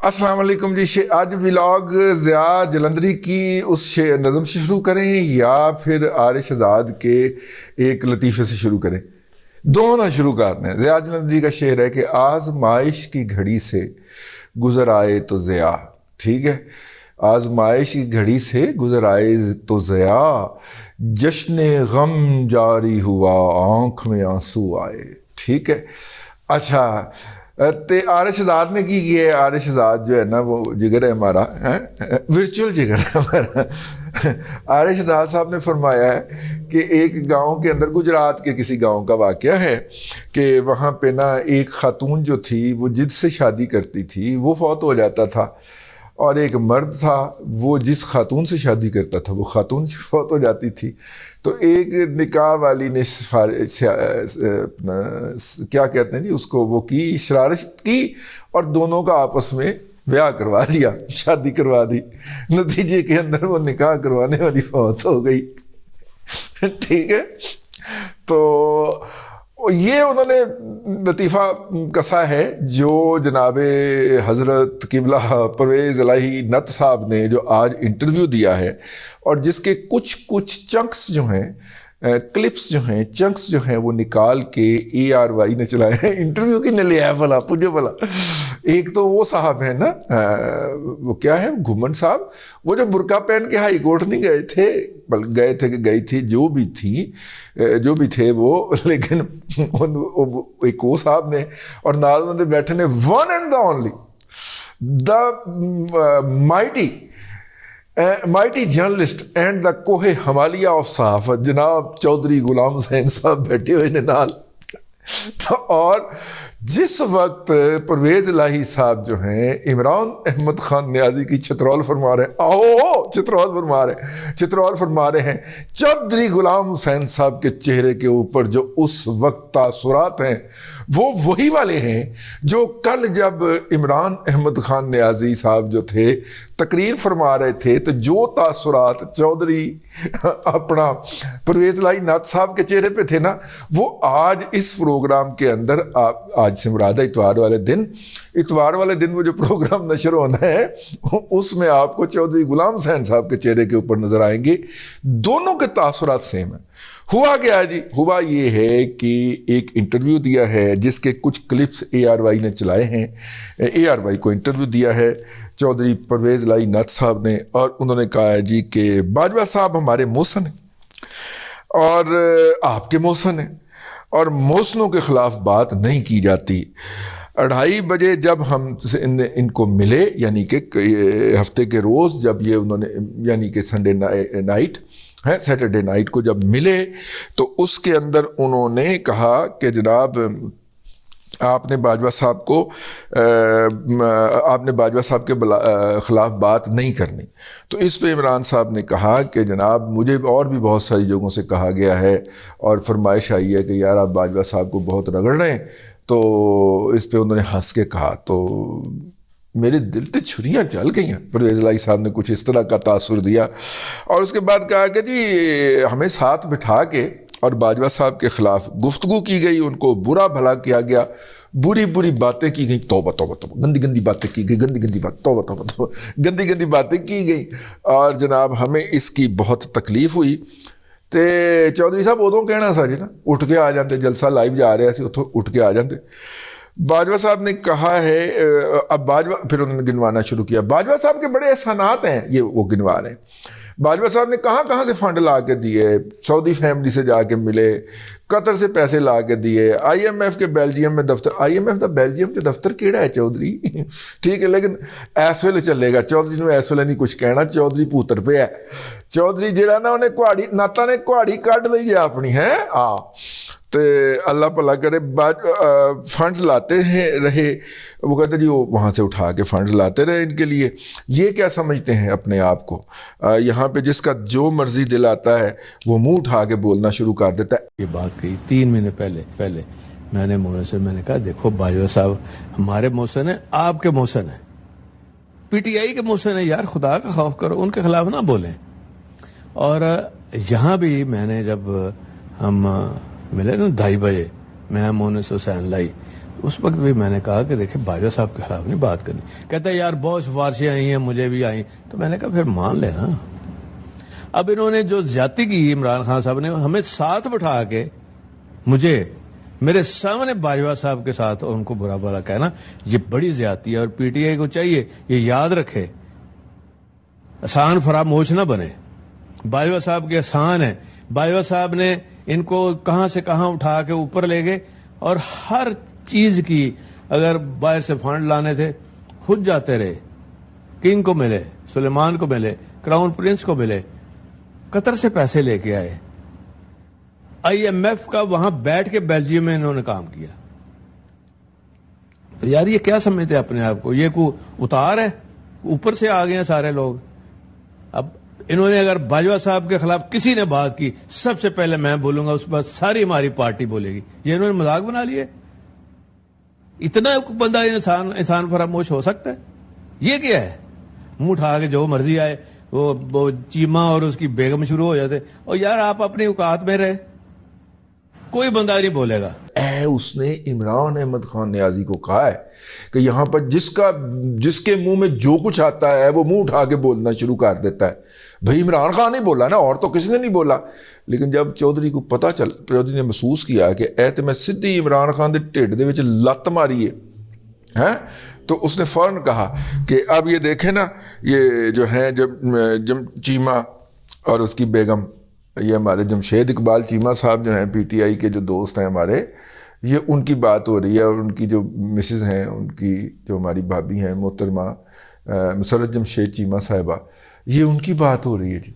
السلام علیکم جی. آج ولاگ ضیاء جلندری کی اس نظم سے شروع کریں یا پھر عارش آزاد کے ایک لطیفے سے شروع کریں؟ دونوں شروع کرنے ہیں. ضیاء جلندری کا شعر ہے کہ آزمائش کی گھڑی سے گزر آئے تو ضیاء. ٹھیک ہے, آزمائش کی گھڑی سے گزر آئے تو ضیاء, جشن غم جاری ہوا آنکھ میں آنسو آئے. ٹھیک ہے. اچھا, عارش آزاد نے کی ہے. عارش آزاد جو ہے نا وہ جگر ہے ہمارا, ورچوئل جگر ہے ہمارا. عارش آزاد صاحب نے فرمایا ہے کہ ایک گاؤں کے اندر, گجرات کے کسی گاؤں کا واقعہ ہے کہ وہاں پہ نا ایک خاتون جو تھی وہ جد سے شادی کرتی تھی, وہ فوت ہو جاتا تھا, اور ایک مرد تھا وہ جس خاتون سے شادی کرتا تھا وہ خاتون فوت ہو جاتی تھی. تو ایک نکاح والی نے کیا کہتے ہیں جی اس کو, وہ کی شرارت کی اور دونوں کا آپس میں بیاہ کروا دیا, شادی کروا دی. نتیجے کے اندر وہ نکاح کروانے والی فوت ہو گئی. ٹھیک ہے. تو یہ انہوں نے لطیفہ کسا ہے جو جناب حضرت قبلہ پرویز الہی نت صاحب نے جو آج انٹرویو دیا ہے, اور جس کے کچھ چنکس جو ہیں, کلپس جو ہیں, چنکس جو ہیں وہ نکال کے ARY نے چلائے ہیں. انٹرویو کی نے لیا ہے بھلا پوجے بھلا. ایک تو وہ صاحب ہیں نا, وہ کیا ہے گھومن صاحب, وہ جو برقع پہن کے ہائی کورٹ نہیں گئے تھے کہ گئی تھی جو بھی تھے وہ, لیکن ایک وہ صاحب نے اور نال انہوں نے بیٹھے نے one and the only the mighty journalist and the کوہ ہمالیہ آف صحافت جناب چودھری غلام حسین صاحب بیٹھے ہوئے نے نال. تو اور جس وقت پرویز الہی صاحب جو ہیں عمران احمد خان نیازی کی چترول فرما رہے ہیں, چترول فرما رہے ہیں, چودھری غلام حسین صاحب کے چہرے کے اوپر جو اس وقت تاثرات ہیں وہ وہی والے ہیں جو کل جب عمران احمد خان نیازی صاحب جو تھے تقریر فرما رہے تھے تو جو تاثرات چودھری اپنا پرویز الہی نت صاحب کے چہرے پہ تھے نا, وہ آج اس پروگرام کے اندر, آج سے مراد ہے اتوار والے دن وہ جو پروگرام نشر ہونا ہے اس میں آپ کو چودھری غلام حسین صاحب کے چہرے کے اوپر نظر آئیں گے. دونوں کے تاثرات سیم ہیں. ہوا کیا جی, ہوا یہ ہے کہ ایک انٹرویو دیا ہے جس کے کچھ کلپس ARY نے چلائے ہیں. ARY کو انٹرویو دیا ہے چودھری پرویز الہی نت صاحب نے, اور انہوں نے کہا ہے جی کہ باجوہ صاحب ہمارے محسن ہیں اور آپ کے محسن ہیں, اور محسنوں کے خلاف بات نہیں کی جاتی. 2:30 بجے جب ہم ان کو ملے, یعنی کہ ہفتے کے روز جب یہ انہوں نے, یعنی کہ سنڈے نائٹ ہے, سیٹرڈے نائٹ کو جب ملے تو اس کے اندر انہوں نے کہا کہ جناب آپ نے باجوہ صاحب کے خلاف بات نہیں کرنی. تو اس پہ عمران صاحب نے کہا کہ جناب مجھے اور بھی بہت ساری جگہوں سے کہا گیا ہے اور فرمائش آئی ہے کہ یار آپ باجوہ صاحب کو بہت رگڑ رہے ہیں. تو اس پہ انہوں نے ہنس کے کہا تو میرے دل تے چھریاں چل گئی ہیں. پرویز الہی صاحب نے کچھ اس طرح کا تاثر دیا, اور اس کے بعد کہا کہ جی ہمیں ساتھ بٹھا کے اور باجوہ صاحب کے خلاف گفتگو کی گئی, ان کو برا بھلا کیا گیا, بری باتیں کی گئی, توبہ گندی باتیں کی گئی, گندی باتیں کی گئی, اور جناب ہمیں اس کی بہت تکلیف ہوئی. تے چودھری صاحب ادوں کہنا سا جی نا اٹھ کے آ جاندے, جلسہ لائیو جا رہا سی اتوں اٹھ کے آ جاندے. باجوہ صاحب نے کہا ہے, اب باجوہ پھر انہوں نے گنوانا شروع کیا. باجوہ صاحب کے بڑے احسانات ہیں, یہ وہ گنوا رہے ہیں. باجوہ صاحب نے کہاں سے فنڈ لا کے دیے, سعودی فیملی سے جا کے ملے, قطر سے پیسے لا کے دیے, IMF کے بیلجیم میں دفتر, IMF دا بیلجیم کے دفتر کیڑا ہے چودھری. ٹھیک ہے, لیکن ایس ویلے چلے گا, چودھری نو ایس ویلے نہیں کچھ کہنا, چودھری پوتر پہ ہے. چودھری جہاں نا انہیں کہاڑی ناتا نے کہاڑی کڈ لی ہے اپنی ہے تو اللہ بھلا کرے. فنڈ لاتے رہے, وہ کہتے جی وہ وہاں سے اٹھا کے فنڈ لاتے رہے ان کے لیے. یہ کیا سمجھتے ہیں اپنے آپ کو, یہاں پہ جس کا جو مرضی دل آتا ہے وہ منہ اٹھا کے بولنا شروع کر دیتا ہے. یہ بات کہی 3 مہینے پہلے میں نے میں نے کہا دیکھو باجوہ صاحب ہمارے محسن ہیں, آپ کے محسن ہیں, PTI کے محسن ہیں, یار خدا کا خوف کرو, ان کے خلاف نہ بولیں. اور یہاں بھی میں نے جب ہم ملے نا 2:30 بجے, میں مونس حسین لائی, اس وقت بھی میں نے کہا کہ دیکھیں باجوہ صاحب کے خلاف نہیں بات کرنی. کہتا ہے یار بہت سفارشیں آئی ہیں, مجھے بھی آئیں. تو میں نے کہا پھر مان لینا. اب انہوں نے جو زیادتی کی عمران خان صاحب نے, ہمیں ساتھ بٹھا کے مجھے میرے سامنے باجوہ صاحب کے ساتھ ان کو برا بھلا کہنا, یہ بڑی زیادتی ہے. اور پی ٹی آئی کو چاہیے یہ یاد رکھے, آسان فراموش نہ بنے. باجوہ صاحب کے آسان ہے. باجوہ صاحب نے ان کو کہاں سے کہاں اٹھا کے اوپر لے گئے, اور ہر چیز کی اگر باہر سے فنڈ لانے تھے خود جاتے رہے. کنگ کو ملے, سلیمان کو ملے, کراؤن پرنس کو ملے, قطر سے پیسے لے کے آئے. آئی ایم ایف کا وہاں بیٹھ کے بیلجیم میں انہوں نے کام کیا. یار یہ کیا سمجھتے اپنے آپ کو, یہ کو اتار ہے, اوپر سے آ گئے ہیں سارے لوگ. اب انہوں نے اگر باجوہ صاحب کے خلاف کسی نے بات کی, سب سے پہلے میں بولوں گا, اس پر ساری ہماری پارٹی بولے گی. یہ انہوں نے مذاق بنا لیے. اتنا بندہ انسان فراموش ہو سکتا ہے؟ یہ کیا ہے؟ منہ اٹھا کے جو مرضی آئے, وہ چیمہ اور اس کی بیگم شروع ہو جاتے. اور یار آپ اپنی اوقات میں رہے, کوئی بندہ نہیں بولے گا. اس نے عمران احمد خان نیازی کو کہا ہے کہ یہاں پر جس کے منہ میں جو کچھ آتا ہے وہ منہ اٹھا کے بولنا شروع کر دیتا ہے. بھئی عمران خان نہیں بولا نا, اور تو کسی نے نہیں بولا. لیکن جب چودھری کو پتا چودھری نے محسوس کیا کہ اے تے میں سدھی عمران خان دے ٹھڈ دے وچ لت ماری ہے, تو اس نے فوراً کہا کہ اب یہ دیکھیں نا, یہ جو ہیں جب چیمہ اور اس کی بیگم, یہ ہمارے جمشید اقبال چیمہ صاحب جو ہیں پی ٹی آئی کے جو دوست ہیں ہمارے, یہ ان کی بات ہو رہی ہے. اور ان کی جو مسز ہیں, ان کی جو ہماری بھابھی ہیں محترمہ مسرت جمشید چیمہ صاحبہ, یہ ان کی بات ہو رہی ہے. جی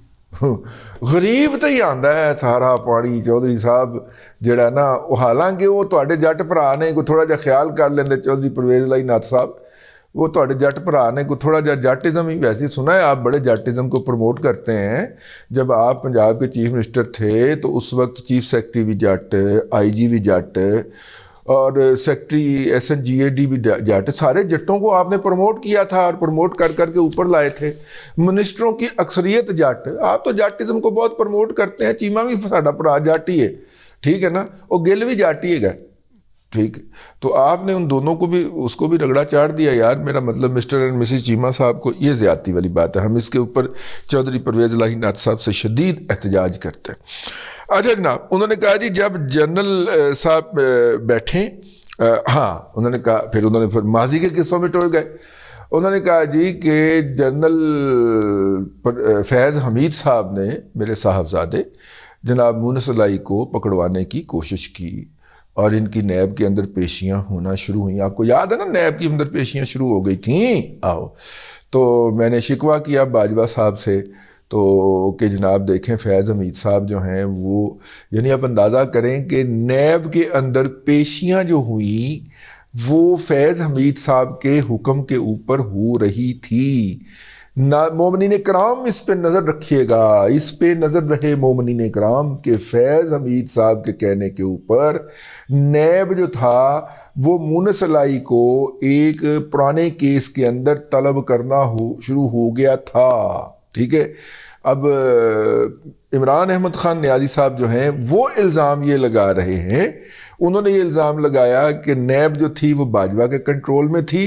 غریب تو ہی آندا ہے سارا پانی چودھری صاحب جڑا نا, حالانکہ وہ تواڈے جٹ بھرا نے کوئی تھوڑا جہا خیال کر لیندے چودھری پرویز الہی ناتھ صاحب, وہ تواڈے جٹ بھرا نے کوئی تھوڑا جہا جٹزم ہی, ویسے سنا ہے آپ بڑے جٹزم کو پروموٹ کرتے ہیں. جب آپ پنجاب کے چیف منسٹر تھے تو اس وقت چیف سیکرٹری بھی جٹ, آئی جی بھی جٹ, اور سیکرٹری ایس این جی اے ڈی بھی جٹ, سارے جٹوں کو آپ نے پروموٹ کیا تھا اور پروموٹ کر کے اوپر لائے تھے. منسٹروں کی اکثریت جٹ, آپ تو جٹزم کو بہت پروموٹ کرتے ہیں. چیمہ بھی ساڈا بھرا جٹ ہی ہے, ٹھیک ہے نا, اور گل بھی جٹ ہی ہے, ٹھیک. تو آپ نے ان دونوں کو بھی, اس کو بھی رگڑا چاڑ دیا. یار میرا مطلب مسٹر اینڈ مسز چیمہ صاحب کو یہ زیادتی والی بات ہے. ہم اس کے اوپر چودھری پرویز الہی ناتھ صاحب سے شدید احتجاج کرتے ہیں. اچھا جناب, انہوں نے کہا جی جب جنرل صاحب بیٹھیں, انہوں نے کہا, پھر ماضی کے قصوں میں ٹوئے گئے. انہوں نے کہا جی کہ جنرل فیض حمید صاحب نے میرے صاحبزادے جناب مونس الہی کو پکڑوانے کی کوشش کی, اور ان کی نیب کے اندر پیشیاں ہونا شروع ہوئیں. آپ کو یاد ہے نا, نیب کی اندر پیشیاں شروع ہو گئی تھیں. تو میں نے شکوہ کیا باجوہ صاحب سے, تو کہ جناب دیکھیں فیض حمید صاحب جو ہیں وہ, یعنی آپ اندازہ کریں کہ نیب کے اندر پیشیاں جو ہوئیں وہ فیض حمید صاحب کے حکم کے اوپر ہو رہی تھی. مومنین کرام اس پہ نظر رکھیے گا, اس پہ نظر رہے مومنین کرام کہ فیض حمید صاحب کے کہنے کے اوپر نیب جو تھا وہ مونس الہی کو ایک پرانے کیس کے اندر طلب کرنا شروع ہو گیا تھا, ٹھیک ہے. اب عمران احمد خان نیازی صاحب جو ہیں وہ الزام یہ لگا رہے ہیں, انہوں نے یہ الزام لگایا کہ نیب جو تھی وہ باجوہ کے کنٹرول میں تھی,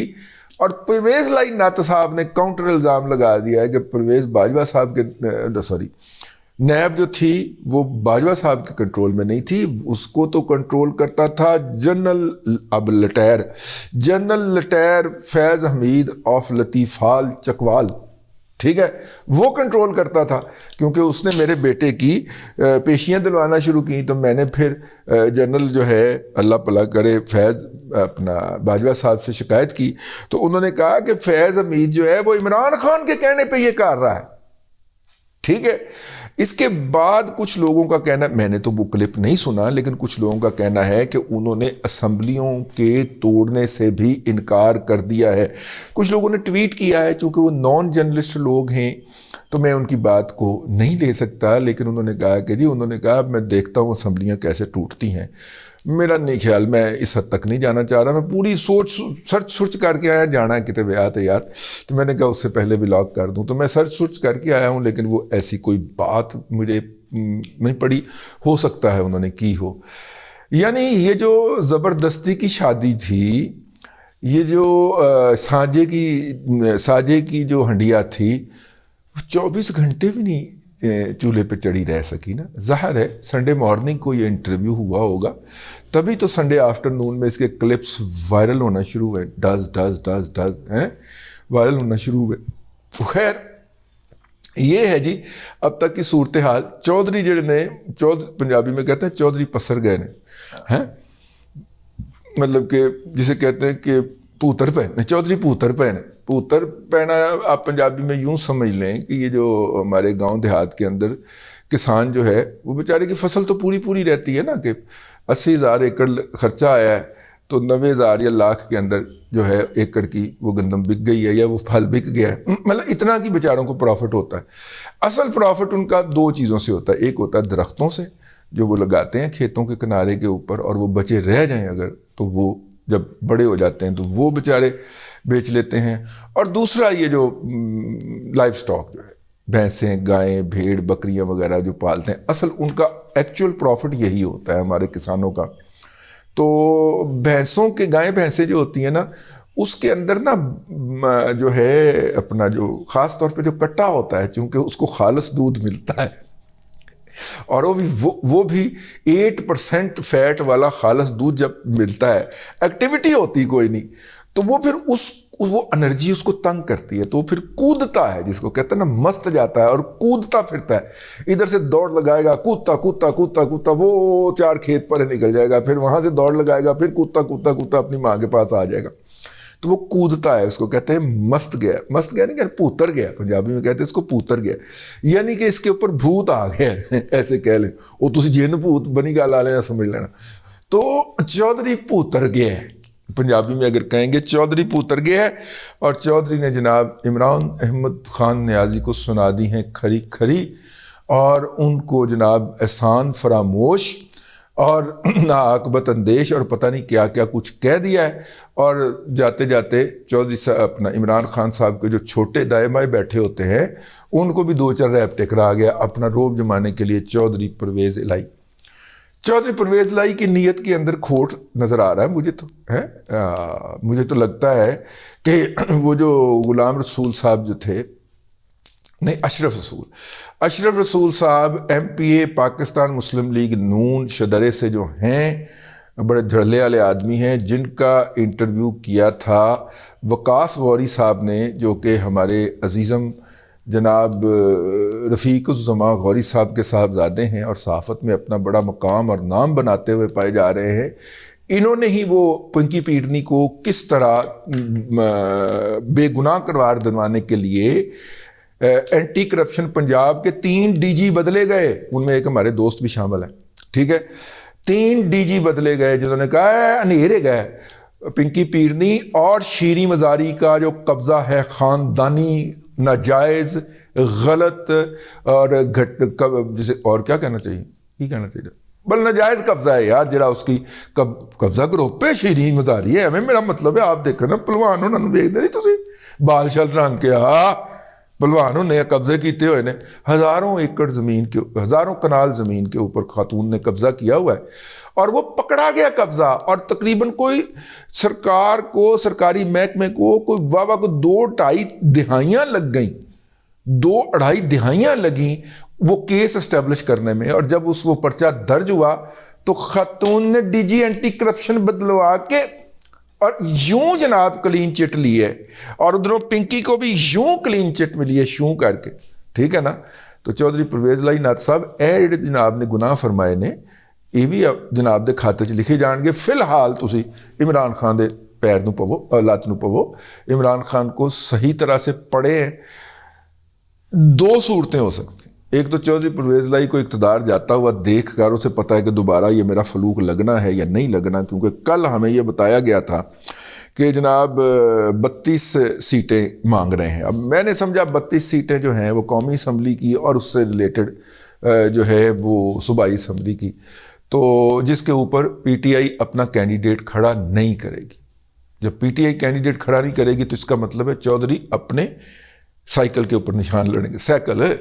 اور پرویز الہی ناتھ صاحب نے کاؤنٹر الزام لگا دیا ہے کہ پرویز باجوہ صاحب کے نیب جو تھی وہ باجوہ صاحب کے کنٹرول میں نہیں تھی, اس کو تو کنٹرول کرتا تھا جنرل لٹیر فیض حمید آف لطیفال چکوال, ٹھیک ہے, وہ کنٹرول کرتا تھا. کیونکہ اس نے میرے بیٹے کی پیشیاں دلوانا شروع کی, تو میں نے پھر جنرل جو ہے اللہ بھلا کرے فیض اپنا باجوہ صاحب سے شکایت کی. تو انہوں نے کہا کہ فیض حمید جو ہے وہ عمران خان کے کہنے پہ یہ کر رہا ہے, ٹھیک ہے. اس کے بعد کچھ لوگوں کا کہنا, میں نے تو وہ کلپ نہیں سنا, لیکن کچھ لوگوں کا کہنا ہے کہ انہوں نے اسمبلیوں کے توڑنے سے بھی انکار کر دیا ہے. کچھ لوگوں نے ٹویٹ کیا ہے, چونکہ وہ نان جرنلسٹ لوگ ہیں تو میں ان کی بات کو نہیں لے سکتا, لیکن انہوں نے کہا کہ جی, انہوں نے کہا میں دیکھتا ہوں اسمبلیاں کیسے ٹوٹتی ہیں. میرا نہیں خیال, میں اس حد تک نہیں جانا چاہ رہا, میں پوری سرچ کر کے آیا, جانا ہے کتنے بیات ہے یار, تو میں نے کہا اس سے پہلے ولاگ کر دوں, تو میں سرچ کر کے آیا ہوں, لیکن وہ ایسی کوئی بات مجھے نہیں پڑی, ہو سکتا ہے انہوں نے کی ہو. یعنی یہ جو زبردستی کی شادی تھی، یہ جو ساجے کی جو ہنڈیا تھی، 24 گھنٹے بھی نہیں چولہے پہ چڑھی رہ سکی نا. ظاہر ہے سنڈے مارننگ کو یہ انٹرویو ہوا ہوگا، تبھی تو سنڈے آفٹرنون میں اس کے کلپس وائرل ہونا شروع ہوئے، ڈز وائرل ہونا شروع ہوئے. تو خیر یہ ہے جی اب تک کی صورتحال. چودھری جڑے نے پنجابی میں کہتے ہیں چودھری پسر گئے نے، مطلب کہ جسے کہتے ہیں کہ پوتر پہنے، چودھری پوتر پہنے. پوتر پہنا آپ پنجابی میں یوں سمجھ لیں کہ یہ جو ہمارے گاؤں دیہات کے اندر کسان جو ہے وہ بیچارے کی فصل تو پوری رہتی ہے نا، کہ 80,000 ایکڑ خرچہ آیا ہے تو 90,000 یا لاکھ کے اندر جو ہے ایکڑ کی وہ گندم بک گئی ہے یا وہ پھل بک گیا ہے، مطلب اتنا کی بیچاروں کو پروفٹ ہوتا ہے. اصل پروفٹ ان کا 2 چیزوں سے ہوتا ہے. ایک ہوتا ہے درختوں سے جو وہ لگاتے ہیں کھیتوں کے کنارے کے اوپر، اور وہ بچے رہ جائیں اگر تو وہ جب بڑے ہو جاتے ہیں تو وہ بیچارے بیچ لیتے ہیں. اور دوسرا یہ جو لائف سٹاک جو ہے، بھینسیں، گائیں، بھیڑ، بکریاں وغیرہ جو پالتے ہیں، اصل ان کا ایکچوئل پروفٹ یہی ہوتا ہے ہمارے کسانوں کا. تو بھینسوں کے گائیں بھینسیں جو ہوتی ہیں نا، اس کے اندر نا جو ہے اپنا جو خاص طور پہ جو کٹا ہوتا ہے، چونکہ اس کو خالص دودھ ملتا ہے اور وہ بھی 8% فیٹ والا خالص دودھ جب ملتا ہے، ایکٹیویٹی ہوتی کوئی نہیں، تو وہ پھر وہ انرجی اس کو تنگ کرتی ہے، تو وہ پھر کودتا ہے، جس کو کہتے ہیں نا مست جاتا ہے اور کودتا پھرتا ہے. ادھر سے دوڑ لگائے گا، کودتا وہ 4 کھیت پر نکل جائے گا، پھر وہاں سے دوڑ لگائے گا، پھر کودتا اپنی ماں کے پاس آ جائے گا. تو وہ کودتا ہے، اس کو کہتے ہیں مست گیا نہیں کہ پوتر گیا، پنجابی میں کہتے ہیں اس کو پوتر گیا، یعنی کہ اس کے اوپر بھوت آ گیا ایسے کہہ لیں، وہ تسی جن بھوت بنی گل آ لینا سمجھ لینا. تو چودھری پوتر گیا ہے، پنجابی میں اگر کہیں گے چودھری پوتر گیا ہے. اور چودھری نے جناب عمران احمد خان نیازی کو سنا دی ہیں کھری کھری، اور ان کو جناب احسان فراموش اور ناعاقبت اندیش اور پتہ نہیں کیا کیا کچھ کہہ دیا ہے. اور جاتے جاتے چودھری صاحب اپنا عمران خان صاحب کے جو چھوٹے دائیں بائیں بیٹھے ہوتے ہیں ان کو بھی 2-4 ریپ ٹکرا گیا اپنا روب جمانے کے لیے. چودھری پرویز الہی کی نیت کے اندر کھوٹ نظر آ رہا ہے مجھے تو لگتا ہے کہ وہ جو غلام رسول صاحب جو تھے، نہیں اشرف رسول صاحب MPA پاکستان مسلم لیگ نون شدرے سے جو ہیں، بڑے دھڑلے والے آدمی ہیں، جن کا انٹرویو کیا تھا وقاص غوری صاحب نے، جو کہ ہمارے عزیزم جناب رفیق الزماں غوری صاحب کے صاحبزادے ہیں اور صحافت میں اپنا بڑا مقام اور نام بناتے ہوئے پائے جا رہے ہیں. انہوں نے ہی وہ پنکی پیٹنی کو کس طرح بے گناہ قرار دلوانے کے لیے اینٹی کرپشن پنجاب کے 3 DG بدلے گئے، ان میں ایک ہمارے دوست بھی شامل ہیں، ٹھیک ہے، 3 DG بدلے گئے جنہوں نے کہا انھیرے گئے. پنکی پیٹنی اور شیریں مزاری کا جو قبضہ ہے خاندانی، ناجائز، غلط اور جسے اور کیا کہنا چاہیے بل ناجائز قبضہ ہے یار، جڑا اس کی قبضہ گروپ پہ شیریں مزاری ہے. ہمیں میرا مطلب ہے آپ دیکھو نا پلوان انہوں نے دیکھ دے نہیں تسی بال شل رنگ کے پلوانوں نے قبضے کیتے ہوئے نے ہزاروں ایکڑ زمین کے، ہزاروں کنال زمین کے اوپر خاتون نے قبضہ کیا ہوا ہے، اور وہ پکڑا گیا قبضہ. اور تقریباً کوئی سرکار کو، سرکاری محکمے کو کوئی 2-2.5 دہائیاں لگ گئیں، 2-2.5 دہائیاں لگیں وہ کیس اسٹیبلش کرنے میں. اور جب وہ پرچہ درج ہوا تو خاتون نے DG اینٹی کرپشن بدلوا کے اور یوں جناب کلین چٹ لی ہے، اور ادھروں پنکی کو بھی یوں کلین چٹ ملی ہے شوں کر کے، ٹھیک ہے نا. تو چودھری پرویز الہی ناتھ صاحب جڑے جناب نے گناہ فرمائے نے، یہ بھی جناب دے کھاتے چ لکھے جان گے. فی الحال تسی عمران خان دے پیر نو پو، لت نو پو، عمران خان کو صحیح طرح سے پڑھیں. 2 صورتیں ہو سکتی، ایک تو چودھری پرویز الہی کو اقتدار جاتا ہوا دیکھ کر اسے پتہ ہے کہ دوبارہ یہ میرا فلوک لگنا ہے یا نہیں لگنا، کیونکہ کل ہمیں یہ بتایا گیا تھا کہ جناب 32 سیٹیں مانگ رہے ہیں. اب میں نے سمجھا 32 سیٹیں جو ہیں وہ قومی اسمبلی کی اور اس سے ریلیٹڈ جو ہے وہ صوبائی اسمبلی کی، تو جس کے اوپر PTI اپنا کینڈیڈیٹ کھڑا نہیں کرے گی. جب PTI کینڈیڈیٹ کھڑا نہیں کرے گی تو اس کا مطلب ہے چودھری اپنے سائیکل کے اوپر نشان لڑیں گے، سائیکل ہے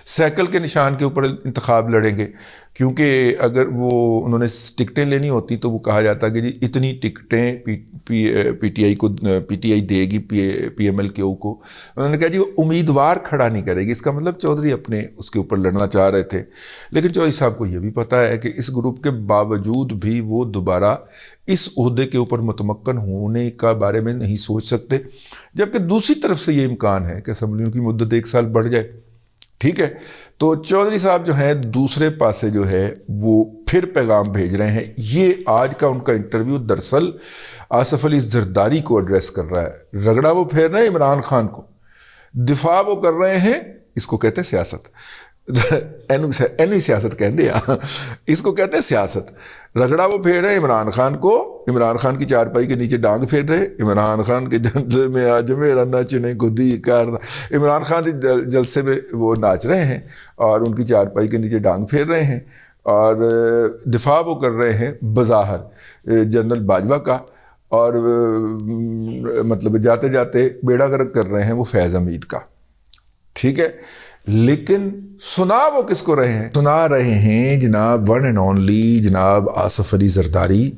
سائیکل کے نشان کے اوپر انتخاب لڑیں گے، کیونکہ اگر وہ انہوں نے ٹکٹیں لینی ہوتی تو وہ کہا جاتا کہ جی اتنی ٹکٹیں پی ٹی آئی دے گی پی ایم ایل کیو کو. انہوں نے کہا جی وہ امیدوار کھڑا نہیں کرے گی. اس کا مطلب چودھری اپنے اس کے اوپر لڑنا چاہ رہے تھے. لیکن چودھری صاحب کو یہ بھی پتہ ہے کہ اس گروپ کے باوجود بھی وہ دوبارہ اس عہدے کے اوپر متمکن ہونے کا بارے میں نہیں سوچ سکتے، جبکہ دوسری طرف سے یہ امکان ہے کہ اسمبلیوں کی مدت 1 سال بڑھ جائے. ٹھیک ہے، تو چودھری صاحب جو ہیں دوسرے پاسے جو ہے وہ پھر پیغام بھیج رہے ہیں. یہ آج کا ان کا انٹرویو دراصل آصف علی زرداری کو ایڈریس کر رہا ہے. رگڑا وہ پھیر رہے ہیں عمران خان کو، دفاع وہ کر رہے ہیں، اس کو کہتے ہیں سیاست، اینوی سیاست کہتے ہیں، اس کو کہتے ہیں سیاست. رگڑا وہ پھیر رہے ہیں عمران خان کو، عمران خان کی چارپائی کے نیچے ڈانگ پھیر رہے، عمران خان کے جلسے میں آج میرا نچنے کو دی کر، عمران خان کے جلسے میں وہ ناچ رہے ہیں اور ان کی چارپائی کے نیچے ڈانگ پھیر رہے ہیں، اور دفاع وہ کر رہے ہیں بظاہر جنرل باجوہ کا، اور مطلب جاتے جاتے بیڑا غرق کر رہے ہیں وہ فیض حمید کا. ٹھیک ہے، لیکن سنا وہ کس کو رہے ہیں؟ سنا رہے ہیں جناب ون اینڈ اونلی جناب آصف علی زرداری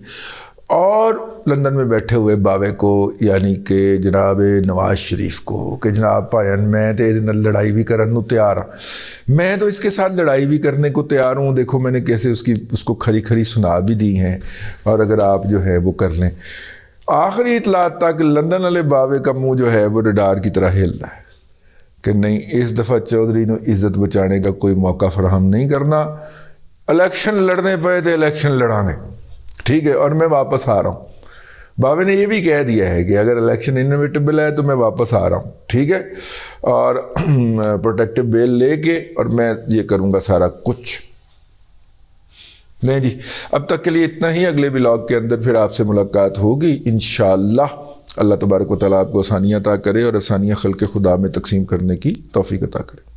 اور لندن میں بیٹھے ہوئے باوے کو، یعنی کہ جناب نواز شریف کو، کہ جناب بھائین میں تو یہ لڑائی بھی کرنے کو تیار ہوں، میں تو اس کے ساتھ لڑائی بھی کرنے کو تیار ہوں. دیکھو میں نے کیسے اس کو کھری کھری سنا بھی دی ہیں، اور اگر آپ جو ہے وہ کر لیں. آخری اطلاعات تک لندن والے باوے کا منہ جو ہے وہ ریڈار کی طرح ہل رہا ہے کہ نہیں، اس دفعہ چودھری نے عزت بچانے کا کوئی موقع فراہم نہیں کرنا. الیکشن لڑنے پہ تو الیکشن لڑا گے. ٹھیک ہے، اور میں واپس آ رہا ہوں. باوے نے یہ بھی کہہ دیا ہے کہ اگر الیکشن انویٹیبل ہے تو میں واپس آ رہا ہوں. ٹھیک ہے، اور پروٹیکٹیو بیل لے کے اور میں یہ کروں گا سارا کچھ. نہیں جی، اب تک کے لیے اتنا ہی. اگلے ولاگ کے اندر پھر آپ سے ملاقات ہوگی انشاءاللہ. اللہ تبارک و تعالیٰ آپ کو آسانیاں عطا کرے اور آسانیاں خلق خدا میں تقسیم کرنے کی توفیق عطا کرے.